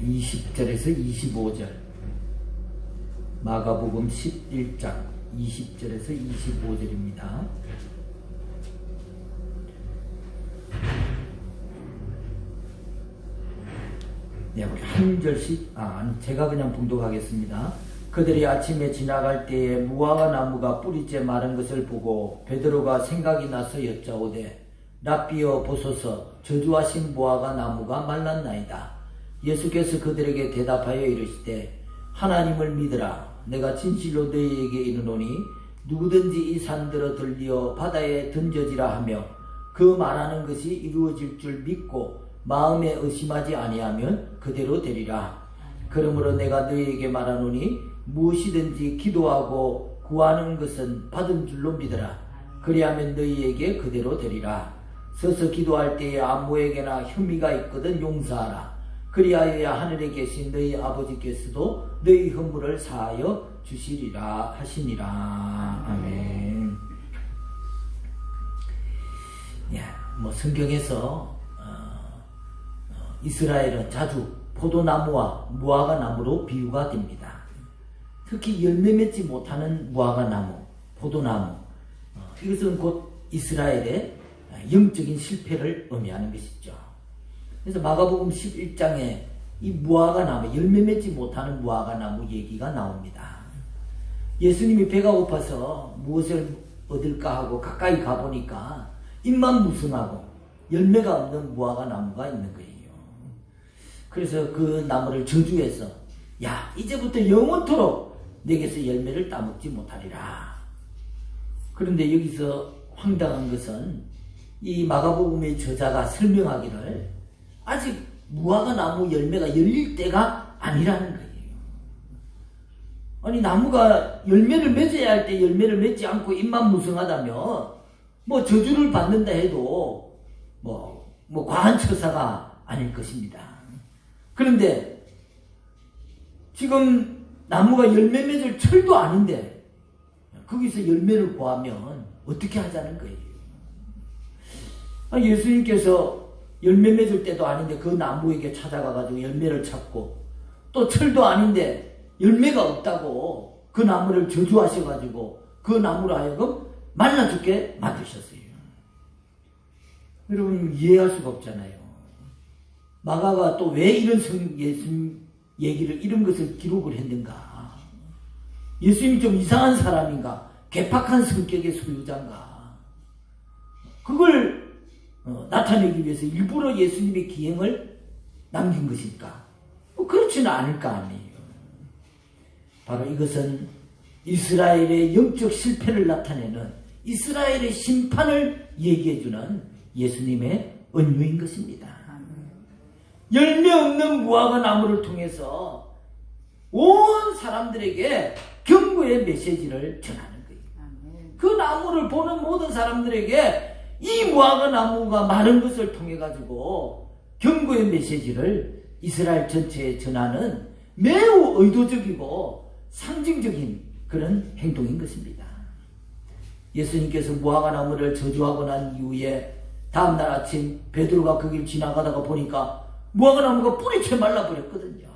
20절에서 25절, 마가복음 11장 20절에서 25절입니다. 네, 우리 한 절씩, 제가 그냥 봉독하겠습니다. 그들이 아침에 지나갈 때에 무화과 나무가 뿌리째 마른 것을 보고 베드로가 생각이 나서 여짜오되 랍비여 보소서, 저주하신 무화과 나무가 말랐나이다. 예수께서 그들에게 대답하여 이르시되 하나님을 믿으라. 내가 진실로 너희에게 이르노니 누구든지 이 산들어 들리어 바다에 던져지라 하며 그 말하는 것이 이루어질 줄 믿고 마음에 의심하지 아니하면 그대로 되리라. 그러므로 내가 너희에게 말하노니 무엇이든지 기도하고 구하는 것은 받은 줄로 믿으라. 그리하면 너희에게 그대로 되리라. 서서 기도할 때에 아무에게나 혐의가 있거든 용서하라. 그리하여야 하늘에 계신 너희 아버지께서도 너희 허물을 사하여 주시리라 하시니라. 아멘. 성경에서 이스라엘은 자주 포도나무와 무화과 나무로 비유가 됩니다. 특히 열매 맺지 못하는 무화과 나무, 포도나무, 이것은 곧 이스라엘의 영적인 실패를 의미하는 것이죠. 그래서 마가복음 11장에 이 무화과 나무, 열매 맺지 못하는 무화과 나무 얘기가 나옵니다. 예수님이 배가 고파서 무엇을 얻을까 하고 가까이 가보니까 입만 무성하고 열매가 없는 무화과 나무가 있는 거예요. 그래서 그 나무를 저주해서 야, 이제부터 영원토록 내게서 열매를 따먹지 못하리라. 그런데 여기서 황당한 것은 이 마가복음의 저자가 설명하기를 아직 무화과 나무 열매가 열릴 때가 아니라는 거예요. 아니, 나무가 열매를 맺어야 할 때 열매를 맺지 않고 입만 무성하다면 저주를 받는다 해도 과한 처사가 아닐 것입니다. 그런데 지금 나무가 열매 맺을 철도 아닌데 거기서 열매를 구하면 어떻게 하자는 거예요? 예수님께서 열매 맺을 때도 아닌데 그 나무에게 찾아가가지고 열매를 찾고 또 철도 아닌데 열매가 없다고 그 나무를 저주하셔가지고 그 나무로 하여금 말라 죽게 만드셨어요. 여러분 이해할 수가 없잖아요. 마가가 또 왜 이런 예수님 얘기를 이런 것을 기록을 했는가? 예수님이 좀 이상한 사람인가? 개팍한 성격의 소유자인가? 그걸 나타내기 위해서 일부러 예수님의 기행을 남긴 것일까? 그렇지는 않을 거 아니에요. 바로 이것은 이스라엘의 영적 실패를 나타내는 이스라엘의 심판을 얘기해주는 예수님의 은유인 것입니다. 열매 없는 무화과 나무를 통해서 온 사람들에게 경고의 메시지를 전하는 거예요. 그 나무를 보는 모든 사람들에게 이 무화과 나무가 마른 것을 통해 가지고 경고의 메시지를 이스라엘 전체에 전하는 매우 의도적이고 상징적인 그런 행동인 것입니다. 예수님께서 무화과 나무를 저주하고 난 이후에 다음날 아침 베드로가 그 길 지나가다가 보니까 무화과 나무가 뿌리채 말라버렸거든요.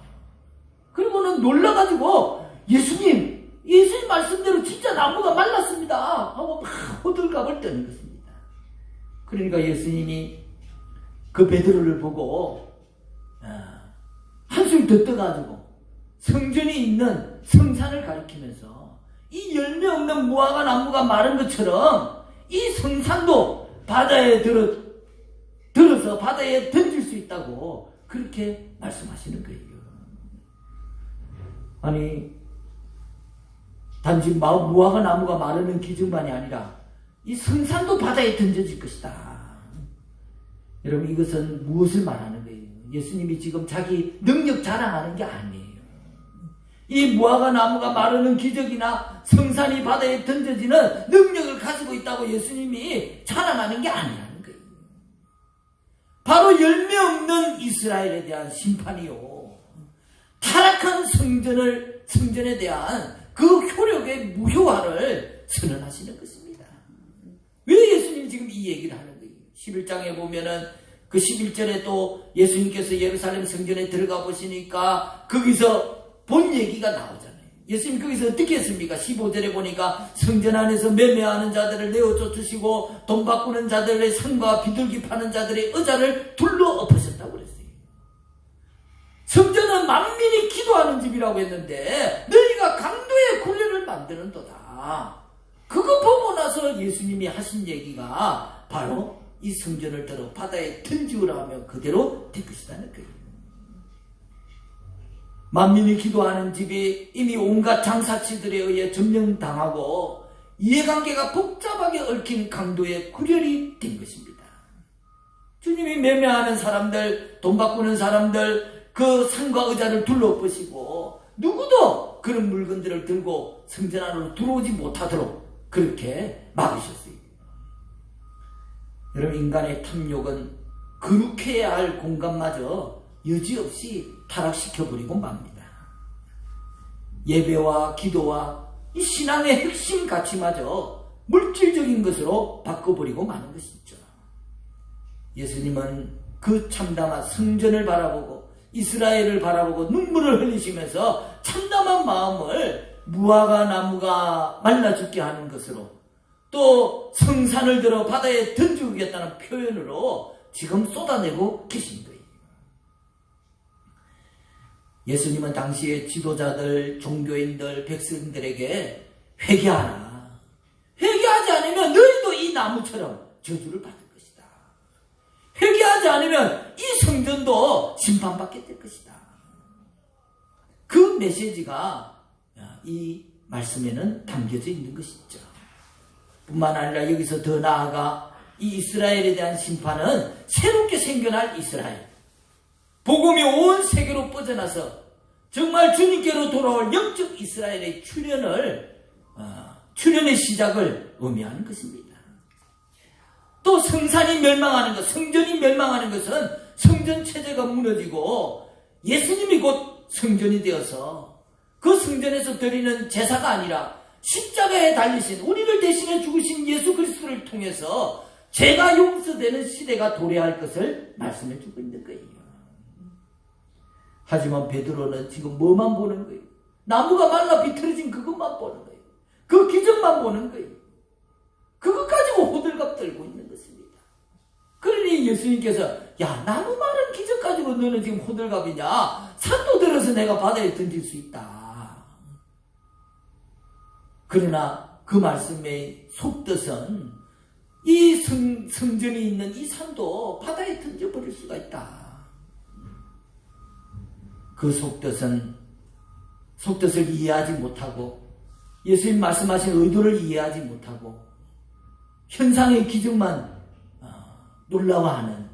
그리고는 놀라가지고 예수님 말씀대로 진짜 나무가 말랐습니다 하고 막 호들갑을 떠는 것입니다. 그러니까 예수님이 그 베드로를 보고 한숨 더 떠가지고 성전이 있는 성산을 가리키면서 이 열매 없는 무화과 나무가 마른 것처럼 이 성산도 바다에 들어서 바다에 던질 수 있다고 그렇게 말씀하시는 거예요. 아니, 단지 무화과 나무가 마르는 기준만이 아니라 이 성산도 바다에 던져질 것이다. 여러분 이것은 무엇을 말하는 거예요? 예수님이 지금 자기 능력 자랑하는 게 아니에요. 이 무화과 나무가 마르는 기적이나 성산이 바다에 던져지는 능력을 가지고 있다고 예수님이 자랑하는 게 아니라는 거예요. 바로 열매 없는 이스라엘에 대한 심판이요, 타락한 성전에 대한 그 효력의 무효화를 선언하시는 것입니다. 왜 예수님이 지금 이 얘기를 하는 거예요? 11장에 보면은 그 11절에 또 예수님께서 예루살렘 성전에 들어가 보시니까 거기서 본 얘기가 나오잖아요. 예수님 거기서 어떻게 했습니까? 15절에 보니까 성전 안에서 매매하는 자들을 내어 쫓으시고 돈 바꾸는 자들의 상과 비둘기 파는 자들의 의자를 둘러 엎으셨다고 그랬어요. 성전은 만민이 기도하는 집이라고 했는데 너희가 강도의 굴레를 만드는도다. 그거 보고 나서 예수님이 하신 얘기가 바로 이 성전을 들어 바다에 던지우라 하며 그대로 될 것이라는 거예요. 만민이 기도하는 집이 이미 온갖 장사치들에 의해 점령당하고 이해관계가 복잡하게 얽힌 강도의 굴혈이 된 것입니다. 주님이 매매하는 사람들, 돈 바꾸는 사람들, 그 상과 의자를 둘러보시고 누구도 그런 물건들을 들고 성전 안으로 들어오지 못하도록 그렇게 막으셨어요. 여러분, 인간의 탐욕은 거룩해야 할 공간마저 여지없이 타락시켜버리고 맙니다. 예배와 기도와 이 신앙의 핵심 가치마저 물질적인 것으로 바꿔버리고 마는 것이죠. 예수님은 그 참담한 성전을 바라보고 이스라엘을 바라보고 눈물을 흘리시면서 참담한 마음을 무화과 나무가 말라 죽게 하는 것으로 또 성산을 들어 바다에 던지겠다는 표현으로 지금 쏟아내고 계신 거예요. 예수님은 당시의 지도자들, 종교인들, 백성들에게 회개하라. 회개하지 않으면 너희도 이 나무처럼 저주를 받을 것이다. 회개하지 않으면 이 성전도 심판받게 될 것이다. 그 메시지가 이 말씀에는 담겨져 있는 것이죠. 뿐만 아니라 여기서 더 나아가 이 이스라엘에 대한 심판은 새롭게 생겨날 이스라엘, 복음이 온 세계로 뻗어나서 정말 주님께로 돌아올 영적 이스라엘의 출현의 시작을 의미하는 것입니다. 또 성산이 멸망하는 것, 성전이 멸망하는 것은 성전 체제가 무너지고 예수님이 곧 성전이 되어서 그 성전에서 드리는 제사가 아니라 십자가에 달리신 우리를 대신해 죽으신 예수 그리스도를 통해서 죄가 용서되는 시대가 도래할 것을 말씀해 주고 있는 거예요. 하지만 베드로는 지금 뭐만 보는 거예요? 나무가 말라 비틀어진 그것만 보는 거예요. 그 기적만 보는 거예요. 그것 가지고 호들갑 떨고 있는 것입니다. 그러니 예수님께서 야, 나무 마른 기적 가지고 너는 지금 호들갑이냐? 산도 들어서 내가 바다에 던질 수 있다. 그러나 그 말씀의 속뜻은 이 성전이 있는 이 산도 바다에 던져버릴 수가 있다. 그 속뜻을 이해하지 못하고 예수님 말씀하신 의도를 이해하지 못하고 현상의 기적만 놀라워하는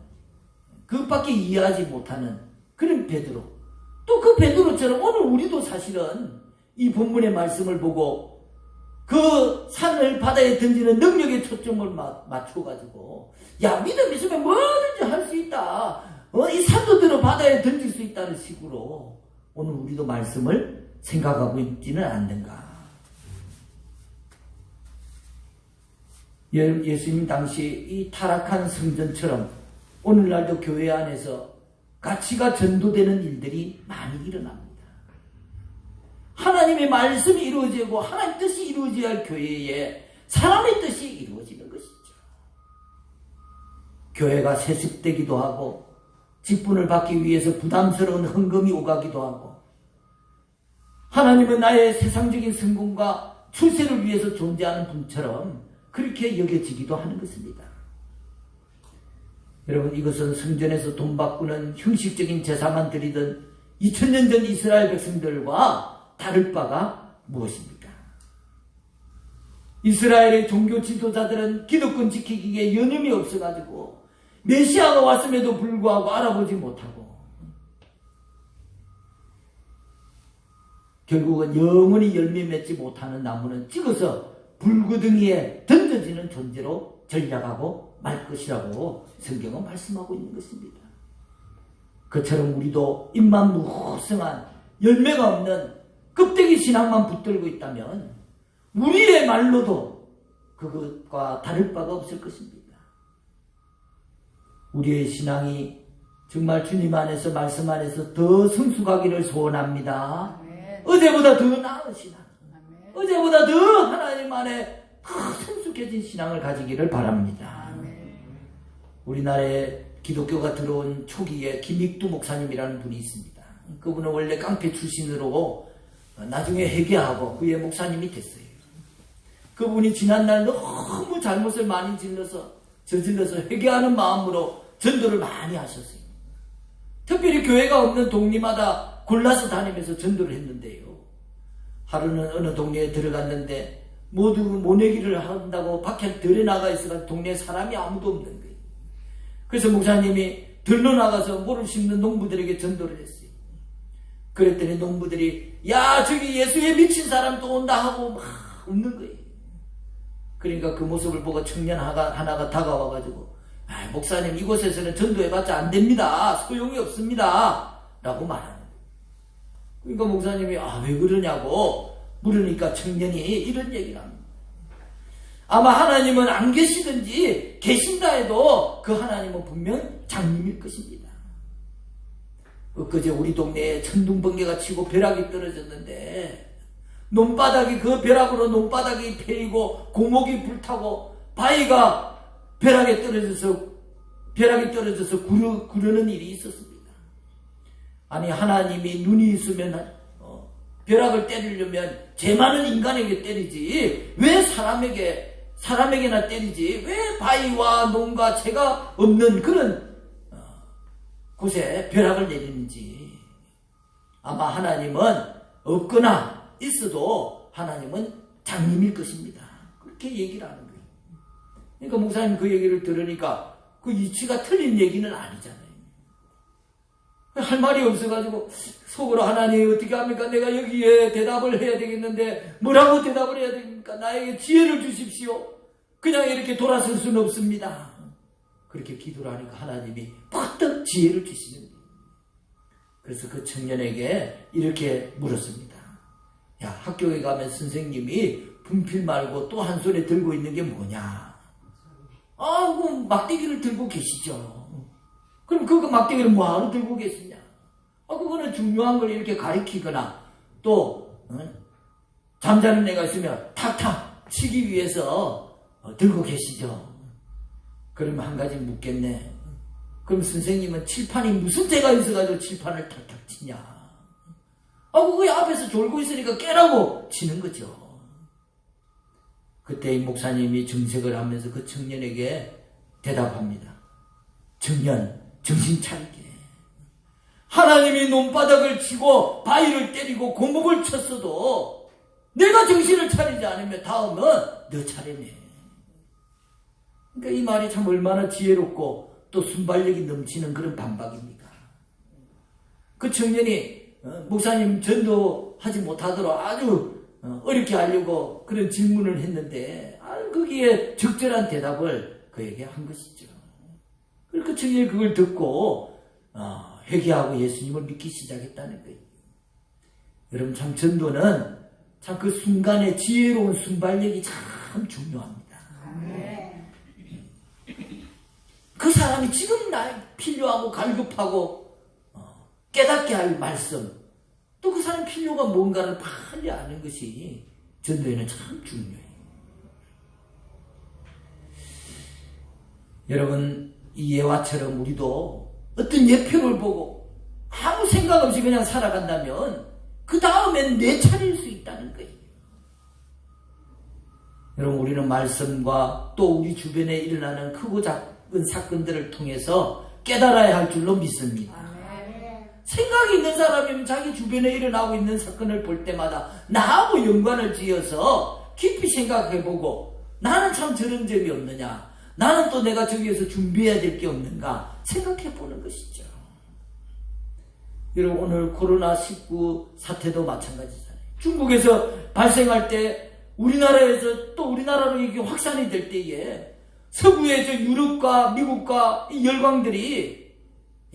그것밖에 이해하지 못하는 그런 베드로, 또 그 베드로처럼 오늘 우리도 사실은 이 본문의 말씀을 보고 그 산을 바다에 던지는 능력에 초점을 맞춰가지고 야, 믿음 있으면 뭐든지 할 수 있다, 이 산도 들어 바다에 던질 수 있다는 식으로 오늘 우리도 말씀을 생각하고 있지는 않는가. 예수님 당시 이 타락한 성전처럼 오늘날도 교회 안에서 가치가 전도되는 일들이 많이 일어납니다. 하나님의 말씀이 이루어지고 하나님의 뜻이 이루어져야 할 교회에 사람의 뜻이 이루어지는 것이죠. 교회가 세습되기도 하고 직분을 받기 위해서 부담스러운 헌금이 오가기도 하고 하나님은 나의 세상적인 성공과 출세를 위해서 존재하는 분처럼 그렇게 여겨지기도 하는 것입니다. 여러분, 이것은 성전에서 돈 바꾸는 형식적인 제사만 드리던 2000년 전 이스라엘 백성들과 다를 바가 무엇입니까? 이스라엘의 종교 지도자들은 기득권 지키기에 여념이 없어가지고 메시아가 왔음에도 불구하고 알아보지 못하고 결국은 영원히 열매 맺지 못하는 나무는 찍어서 불구덩이에 던져지는 존재로 전락하고 말 것이라고 성경은 말씀하고 있는 것입니다. 그처럼 우리도 입만 무성한 열매가 없는 껍데기 신앙만 붙들고 있다면 우리의 말로도 그것과 다를 바가 없을 것입니다. 우리의 신앙이 정말 주님 안에서 말씀 안에서 더 성숙하기를 소원합니다. 아멘. 어제보다 더 나은 신앙, 아멘. 어제보다 더 하나님 안에 더 성숙해진 신앙을 가지기를 바랍니다. 아멘. 우리나라에 기독교가 들어온 초기에 김익두 목사님이라는 분이 있습니다. 그분은 원래 깡패 출신으로 나중에 회개하고 후에 목사님이 됐어요. 그분이 지난날 너무 잘못을 많이 저질러서 회개하는 마음으로 전도를 많이 하셨어요. 특별히 교회가 없는 동네마다 골라서 다니면서 전도를 했는데요. 하루는 어느 동네에 들어갔는데 모두 모내기를 한다고 밖에 들에 나가 있어서 동네에 사람이 아무도 없는 거예요. 그래서 목사님이 들러 나가서 모를 심는 농부들에게 전도를 했어요. 그랬더니 농부들이 야 저기 예수에 미친 사람 또 온다 하고 막 웃는 거예요. 그러니까 그 모습을 보고 청년 하나가 다가와가지고 목사님 이곳에서는 전도해봤자 안 됩니다. 소용이 없습니다. 라고 말하는 거예요. 그러니까 목사님이 왜 그러냐고 물으니까 청년이 이런 얘기를 합니다. 아마 하나님은 안 계시든지 계신다 해도 그 하나님은 분명 장님일 것입니다. 엊그제 우리 동네에 천둥번개가 치고 벼락이 떨어졌는데 논바닥이 그 벼락으로 논바닥이 패이고 고목이 불타고 바위가 벼락이 떨어져서 구르는 일이 있었습니다. 아니 하나님이 눈이 있으면 벼락을 때리려면 죄 많은 인간에게 때리지 왜 사람에게나 때리지 왜 바위와 논과 죄가 없는 그런 곳에 벼락을 내리는지. 아마 하나님은 없거나 있어도 하나님은 장님일 것입니다. 그렇게 얘기를 하는 거예요. 그러니까 목사님 그 얘기를 들으니까 그 이치가 틀린 얘기는 아니잖아요. 할 말이 없어가지고 속으로 하나님 어떻게 합니까? 내가 여기에 대답을 해야 되겠는데 뭐라고 대답을 해야 됩니까? 나에게 지혜를 주십시오. 그냥 이렇게 돌아설 수는 없습니다. 그렇게 기도를 하니까 하나님이 퍼뜩 지혜를 주시는 거예요. 그래서 그 청년에게 이렇게 물었습니다. 야, 학교에 가면 선생님이 분필 말고 또 한 손에 들고 있는 게 뭐냐? 그 막대기를 들고 계시죠. 그럼 그 막대기를 뭐하러 들고 계시냐? 그거는 중요한 걸 이렇게 가리키거나 또 잠자는 애가 있으면 탁탁 치기 위해서 들고 계시죠. 그러면 한 가지 묻겠네. 그럼 선생님은 칠판이 무슨 죄가 있어가지고 칠판을 탁탁 치냐? 그거 앞에서 졸고 있으니까 깨라고 치는 거죠. 그때 이 목사님이 정색을 하면서 그 청년에게 대답합니다. 청년, 정신 차리게. 하나님이 논바닥을 치고 바위를 때리고 고목을 쳤어도 내가 정신을 차리지 않으면 다음은 너 차례네. 그러니까 이 말이 참 얼마나 지혜롭고 또 순발력이 넘치는 그런 반박입니까? 그 청년이 목사님 전도하지 못하도록 아주 어렵게 하려고 그런 질문을 했는데 거기에 적절한 대답을 그에게 한 것이죠. 그러니까 청년이 그걸 듣고 회개하고 예수님을 믿기 시작했다는 거예요. 여러분 참 전도는 참 그 순간의 지혜로운 순발력이 참 중요합니다. 그 사람이 지금 나에게 필요하고 갈급하고 깨닫게 할 말씀, 또 그 사람 필요가 뭔가를 빨리 아는 것이 전도에는 참 중요해요. 여러분 이 예화처럼 우리도 어떤 예표를 보고 아무 생각 없이 그냥 살아간다면 그 다음엔 내 차례일 수 있다는 거예요. 여러분 우리는 말씀과 또 우리 주변에 일어나는 크고 작은 사건들을 통해서 깨달아야 할 줄로 믿습니다. 생각이 있는 사람이면 자기 주변에 일어나고 있는 사건을 볼 때마다 나하고 연관을 지어서 깊이 생각해보고 나는 참 저런 점이 없느냐, 나는 또 내가 저기에서 준비해야 될 게 없는가 생각해보는 것이죠. 여러분 오늘 코로나19 사태도 마찬가지잖아요. 중국에서 발생할 때 우리나라에서 또 우리나라로 이게 확산이 될 때에 서구의 저 유럽과 미국과 이 열강들이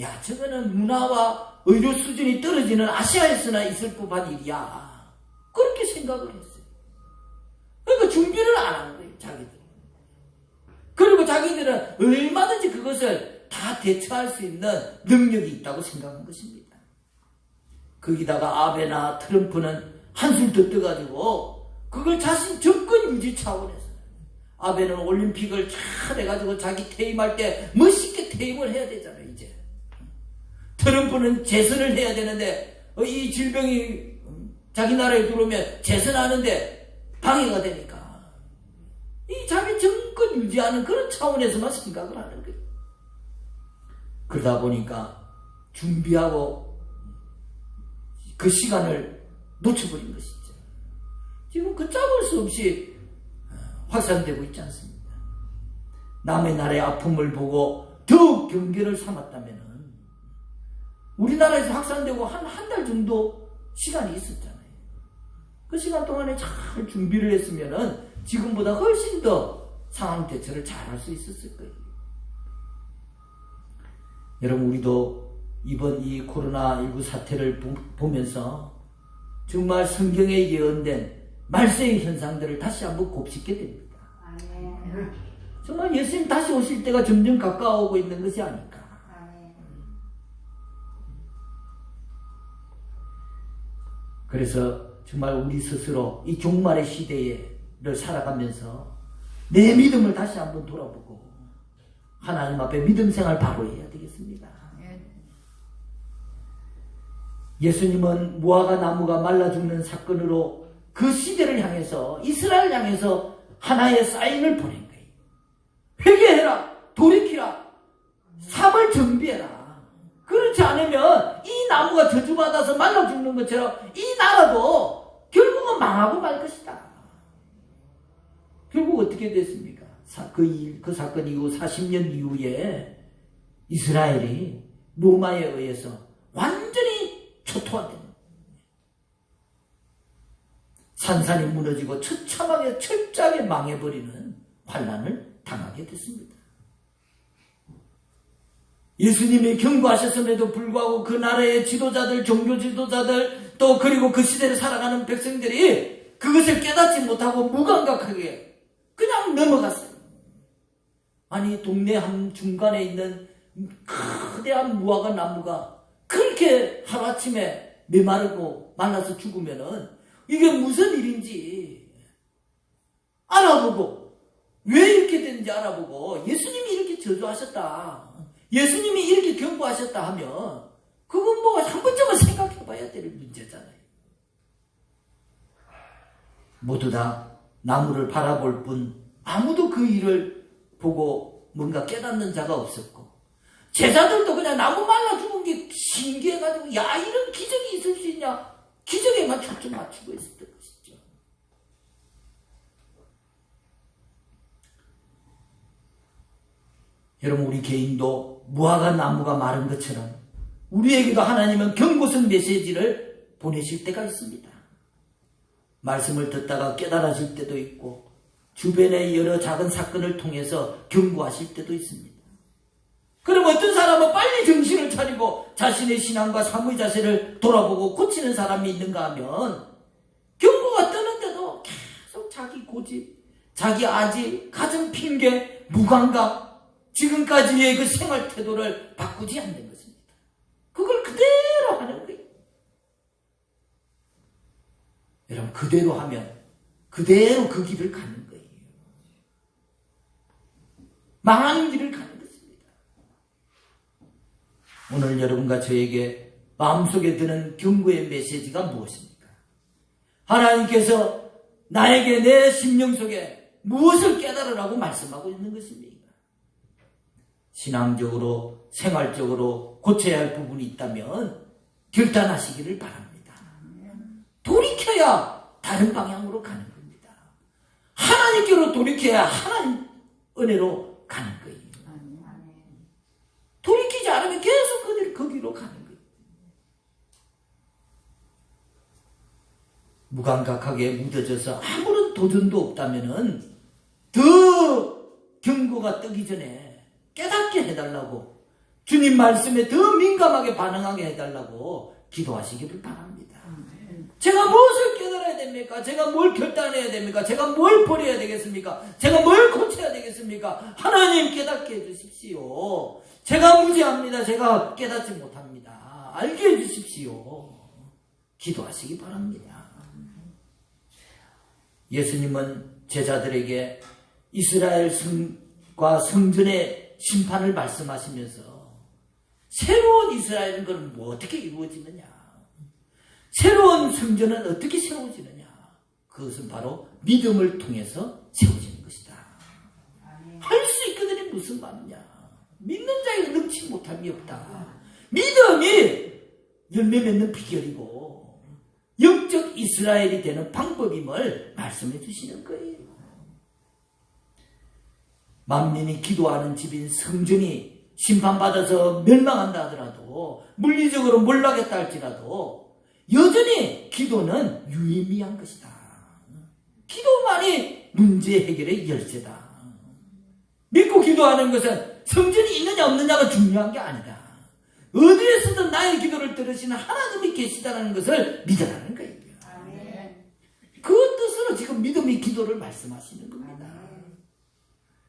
야 저거는 문화와 의료 수준이 떨어지는 아시아에서나 있을 법한 일이야 그렇게 생각을 했어요. 그러니까 준비를 안 한 거예요 자기들. 그리고 자기들은 얼마든지 그것을 다 대처할 수 있는 능력이 있다고 생각한 것입니다. 거기다가 아베나 트럼프는 한술 더 떠가지고 그걸 자신 정권 유지 차원에서 아베는 올림픽을 잘 해가지고 자기 퇴임할 때 멋있게 퇴임을 해야 되잖아요. 이제 트럼프는 재선을 해야 되는데 이 질병이 자기 나라에 들어오면 재선하는데 방해가 되니까 이 자기 정권 유지하는 그런 차원에서만 생각을 하는 거예요. 그러다 보니까 준비하고 그 시간을 놓쳐버린 것이죠. 지금 걷잡을 수 없이 확산되고 있지 않습니까? 남의 나라의 아픔을 보고 더욱 경계를 삼았다면 우리나라에서 확산되고 한 달 정도 시간이 있었잖아요. 그 시간 동안에 잘 준비를 했으면 지금보다 훨씬 더 상황 대처를 잘 할 수 있었을 거예요. 여러분, 우리도 이번 이 코로나19 사태를 보면서 정말 성경에 예언된 말세의 현상들을 다시 한번 곱씹게 됩니다. 정말 예수님 다시 오실 때가 점점 가까워오고 있는 것이 아닐까. 그래서 정말 우리 스스로 이 종말의 시대를 살아가면서 내 믿음을 다시 한번 돌아보고 하나님 앞에 믿음 생활 바로 해야 되겠습니다. 예수님은 무화과 나무가 말라 죽는 사건으로 그 시대를 향해서 이스라엘 향해서 하나의 사인을 보낸 거예요. 회개해라, 돌이키라, 삶을 준비해라. 그렇지 않으면 이 나무가 저주받아서 말라 죽는 것처럼 이 나라도 결국은 망하고 말 것이다. 결국 어떻게 됐습니까? 그 사건 이후 40년 이후에 이스라엘이 로마에 의해서 완전히 초토화됩니다. 산산이 무너지고 처참하게 철저하게 망해버리는 환난을 당하게 됐습니다. 예수님이 경고하셨음에도 불구하고 그 나라의 지도자들, 종교 지도자들, 또 그리고 그 시대를 살아가는 백성들이 그것을 깨닫지 못하고 무감각하게 그냥 넘어갔어요. 아니, 동네 한 중간에 있는 거대한 무화과 나무가 그렇게 하루아침에 메마르고 말라서 죽으면은 이게 무슨 일인지 알아보고, 왜 이렇게 되는지 알아보고, 예수님이 이렇게 저주하셨다, 예수님이 이렇게 경고하셨다 하면 그건 뭐 한 번쯤은 생각해 봐야 될 문제잖아요. 모두 다 나무를 바라볼 뿐 아무도 그 일을 보고 뭔가 깨닫는 자가 없었고, 제자들도 그냥 나무 말라 죽은 게 신기해가지고 야, 이런 기적이 있을 수 있냐, 기적에만 초점 맞추고 있었던 것이죠. 여러분, 우리 개인도 무화과 나무가 마른 것처럼 우리에게도 하나님은 경고성 메시지를 보내실 때가 있습니다. 말씀을 듣다가 깨달아질 때도 있고, 주변의 여러 작은 사건을 통해서 경고하실 때도 있습니다. 그럼 어떤 사람은 빨리 정신을 차리고 자신의 신앙과 사무의 자세를 돌아보고 고치는 사람이 있는가 하면, 경고가 뜨는데도 계속 자기 고집, 자기 아집, 가정 핑계, 무감각, 지금까지의 그 생활 태도를 바꾸지 않는 것입니다. 그걸 그대로 하는 거예요. 여러분, 그대로 하면 그대로 그 길을 가는 거예요. 망하는 길을 가는 것입니다. 오늘 여러분과 저에게 마음속에 드는 경고의 메시지가 무엇입니까? 하나님께서 나에게 내 심령 속에 무엇을 깨달으라고 말씀하고 있는 것입니까? 신앙적으로, 생활적으로 고쳐야 할 부분이 있다면 결단하시기를 바랍니다. 돌이켜야 다른 방향으로 가는 겁니다. 하나님께로 돌이켜야 하나님 은혜로 가는 거예요. 돌이키지 않으면 계속 거기로 가는 거예요. 무감각하게 묻어져서 아무런 도전도 없다면 더 경고가 뜨기 전에 깨닫게 해달라고, 주님 말씀에 더 민감하게 반응하게 해달라고 기도하시기를 바랍니다. 제가 무엇을 깨달아야 됩니까? 제가 뭘 결단해야 됩니까? 제가 뭘 버려야 되겠습니까? 제가 뭘 고쳐야 되겠습니까? 하나님 깨닫게 해주십시오. 제가 무지합니다. 제가 깨닫지 못합니다. 알게 해주십시오. 기도하시기 바랍니다. 예수님은 제자들에게 이스라엘 성과 성전의 심판을 말씀하시면서 새로운 이스라엘은 그럼 뭐 어떻게 이루어지느냐? 새로운 성전은 어떻게 세워지느냐? 그것은 바로 믿음을 통해서 세워지는 것이다. 할 수 있거든요. 무슨 말이냐? 믿는 자에게 능치 못함이 없다. 믿음이 열매 맺는 비결이고 영적 이스라엘이 되는 방법임을 말씀해 주시는 거예요. 만민이 기도하는 집인 성전이 심판받아서 멸망한다 하더라도 물리적으로 몰락했다 할지라도 여전히 기도는 유의미한 것이다. 기도만이 문제 해결의 열쇠다. 믿고 기도하는 것은 성전이 있느냐 없느냐가 중요한 게 아니다. 어디에서든 나의 기도를 들으시는 하나님이 계시다는 것을 믿으라는 거예요. 그 뜻으로 지금 믿음의 기도를 말씀하시는 겁니다.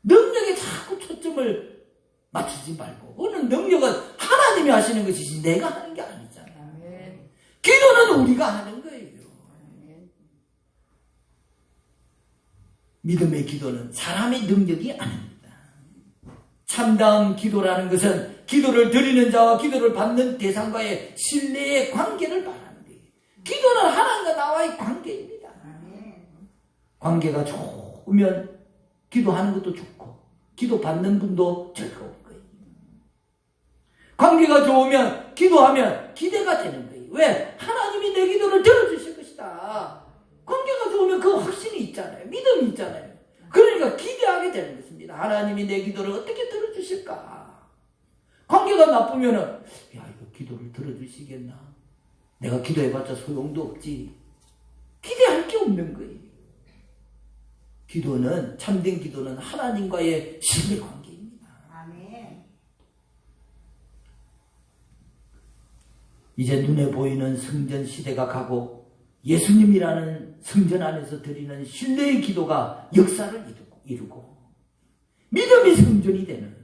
능력에 자꾸 초점을 맞추지 말고, 오늘 능력은 하나님이 하시는 것이지 내가 하는 게 아니잖아요. 기도는 우리가 하는 거예요. 믿음의 기도는 사람의 능력이 아닙니다. 참다운 기도라는 것은 기도를 드리는 자와 기도를 받는 대상과의 신뢰의 관계를 말하는 거예요. 기도는 하나님과 나와의 관계입니다. 관계가 좋으면 기도하는 것도 좋고 기도 받는 분도 즐거운 거예요. 관계가 좋으면 기도하면 기대가 되는 거예요. 왜? 하나님이 내 기도를 들어주실 것이다. 관계가 좋으면 그 확신이 있잖아요. 믿음이 있잖아요. 그러니까 기대하게 되는 것입니다. 하나님이 내 기도를 어떻게 들어주실까? 관계가 나쁘면은 야, 이거 기도를 들어주시겠나? 내가 기도해봤자 소용도 없지. 기대할 게 없는 거예요. 기도는, 참된 기도는 하나님과의 신뢰 관계입니다. 아멘. 이제 눈에 보이는 성전 시대가 가고 예수님이라는 성전 안에서 드리는 신뢰의 기도가 역사를 이루고 믿음이 성전이 되는,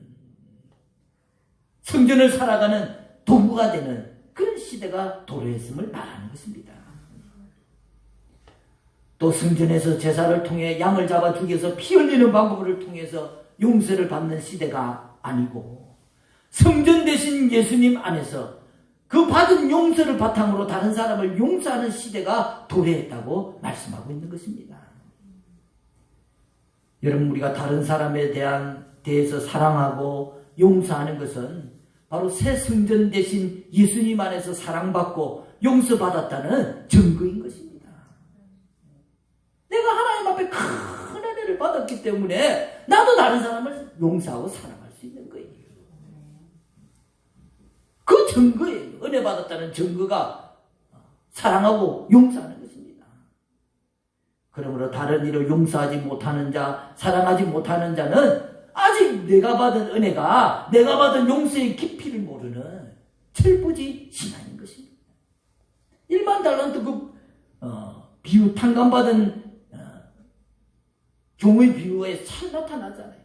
성전을 살아가는 도구가 되는 그런 시대가 도래했음을 말하는 것입니다. 또 성전에서 제사를 통해 양을 잡아 죽여서 피 흘리는 방법을 통해서 용서를 받는 시대가 아니고 성전 대신 예수님 안에서 그 받은 용서를 바탕으로 다른 사람을 용서하는 시대가 도래했다고 말씀하고 있는 것입니다. 여러분, 우리가 다른 사람에 대해서 사랑하고 용서하는 것은 바로 새 성전 대신 예수님 안에서 사랑받고 용서받았다는 증거인 것입니다. 내가 하나님 앞에 큰 은혜를 받았기 때문에 나도 다른 사람을 용서하고 사랑할 수 있는 거예요. 그 증거예요. 은혜 받았다는 증거가 사랑하고 용서하는 것입니다. 그러므로 다른 이를 용서하지 못하는 자, 사랑하지 못하는 자는 아직 내가 받은 은혜가, 내가 받은 용서의 깊이를 모르는 철부지 신앙인 것입니다. 1만 달란트 비유, 탕감받은 종의 비유에 잘 나타나잖아요.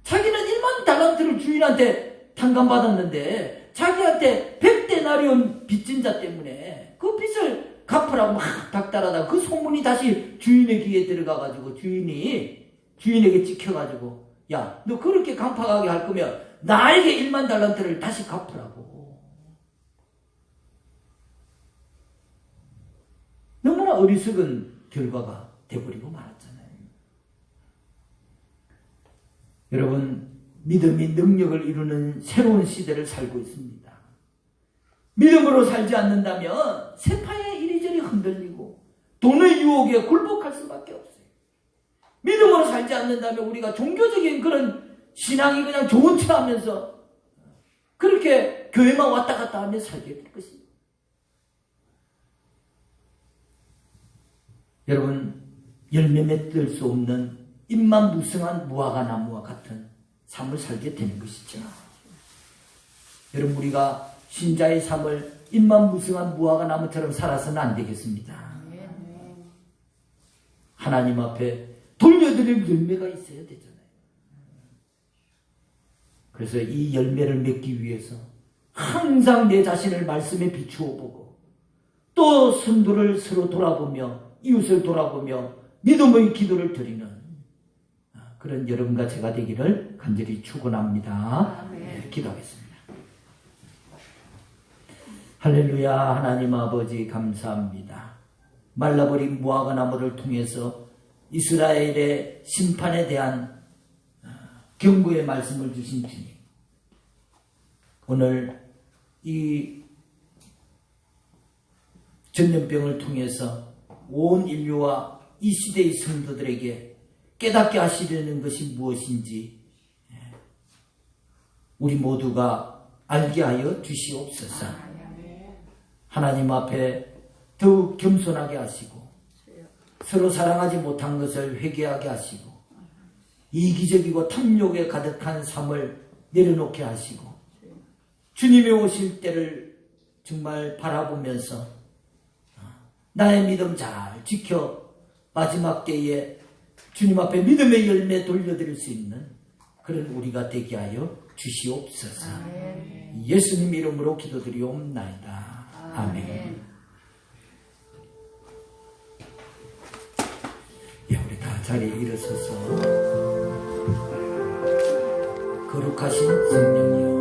자기는 1만 달란트를 주인한테 탕감받았는데 자기한테 100데나리온 빚진 자 때문에 그 빚을 갚으라고 막 닥달하다가 그 소문이 다시 주인의 귀에 들어가가지고 주인에게 찍혀가지고, 야, 너 그렇게 강팍하게 할 거면 나에게 1만 달란트를 다시 갚으라고. 너무나 어리석은 결과가 돼버리고 말았잖아요. 여러분, 믿음이 능력을 이루는 새로운 시대를 살고 있습니다. 믿음으로 살지 않는다면 세파에 이리저리 흔들리고 돈의 유혹에 굴복할 수밖에 없어요. 믿음으로 살지 않는다면 우리가 종교적인 그런 신앙이 그냥 좋은 척 하면서 그렇게 교회만 왔다 갔다 하며 살게 될 것입니다. 여러분, 열매 맺을 수 없는 잎만 무성한 무화과 나무와 같은 삶을 살게 되는 것이죠. 여러분, 우리가 신자의 삶을 잎만 무성한 무화과 나무처럼 살아서는 안 되겠습니다. 하나님 앞에 돌려드릴 열매가 있어야 되잖아요. 그래서 이 열매를 맺기 위해서 항상 내 자신을 말씀에 비추어 보고 또 성도를 서로 돌아보며 이웃을 돌아보며 믿음의 기도를 드리는 그런 여러분과 제가 되기를 간절히 축원합니다. 네, 기도하겠습니다. 할렐루야. 하나님 아버지 감사합니다. 말라버린 무화과 나무를 통해서 이스라엘의 심판에 대한 경고의 말씀을 주신 주님, 오늘 이 전염병을 통해서 온 인류와 이 시대의 성도들에게 깨닫게 하시려는 것이 무엇인지 우리 모두가 알게 하여 주시옵소서. 하나님 앞에 더욱 겸손하게 하시고 서로 사랑하지 못한 것을 회개하게 하시고 이기적이고 탐욕에 가득한 삶을 내려놓게 하시고 주님이 오실 때를 정말 바라보면서 나의 믿음 잘 지켜 마지막 때에 주님 앞에 믿음의 열매 돌려드릴 수 있는 그런 우리가 되게 하여 주시옵소서. 예수님 이름으로 기도드리옵나이다. 아멘. 우리 다 자리에 일어서서 거룩하신 성령이여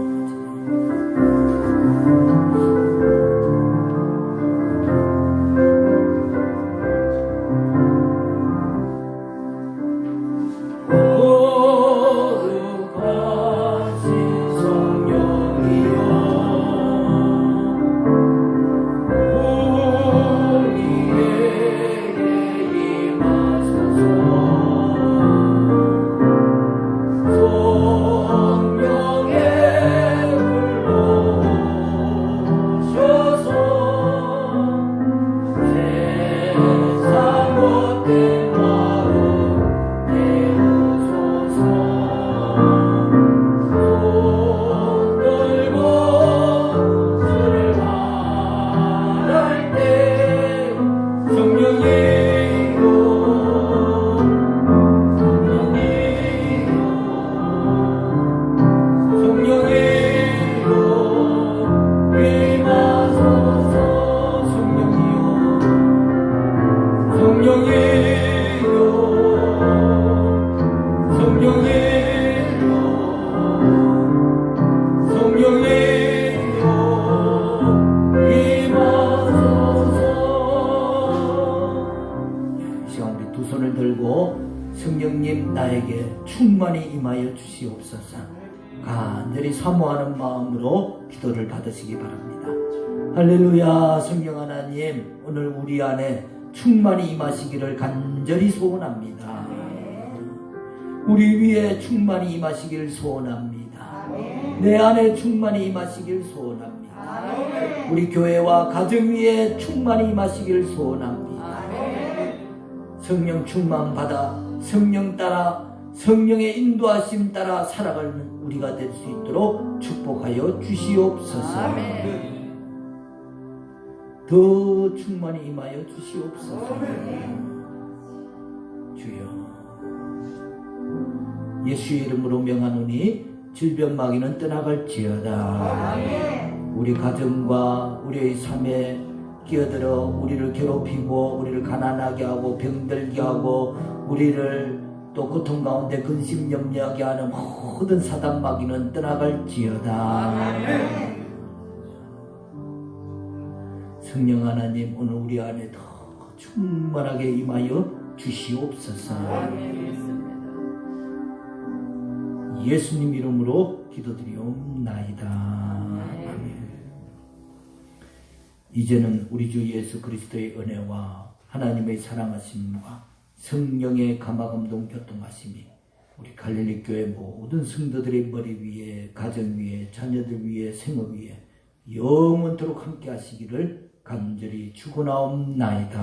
성령님 나에게 충만히 임하여 주시옵소서. 간절히 사모하는 마음으로 기도를 받으시기 바랍니다. 할렐루야. 성령 하나님, 오늘 우리 안에 충만히 임하시기를 간절히 소원합니다. 우리 위에 충만히 임하시기를 소원합니다. 내 안에 충만히 임하시기를 소원합니다. 우리 교회와 가정 위에 충만히 임하시기를 소원합니다. 성령 충만 받아 성령 따라 성령의 인도하심 따라 살아가는 우리가 될 수 있도록 축복하여 주시옵소서. 더 충만히 임하여 주시옵소서. 주여, 예수의 이름으로 명하노니 질병 마귀는 떠나갈지어다. 우리 가정과 우리의 삶에 끼어들어 우리를 괴롭히고 우리를 가난하게 하고 병들게 하고 우리를 또 고통 가운데 근심 염려하게 하는 모든 사단 마귀는 떠나갈지어다. 성령 하나님, 오늘 우리 안에 더 충만하게 임하여 주시옵소서. 예수님 이름으로 기도드리옵나이다. 아멘. 이제는 우리 주 예수 그리스도의 은혜와 하나님의 사랑하심과 성령의 감화감동 교통하심이 우리 갈릴리 교회 모든 성도들의 머리 위에, 가정 위에, 자녀들 위에, 생업 위에 영원토록 함께 하시기를 간절히 축원하옵나이다.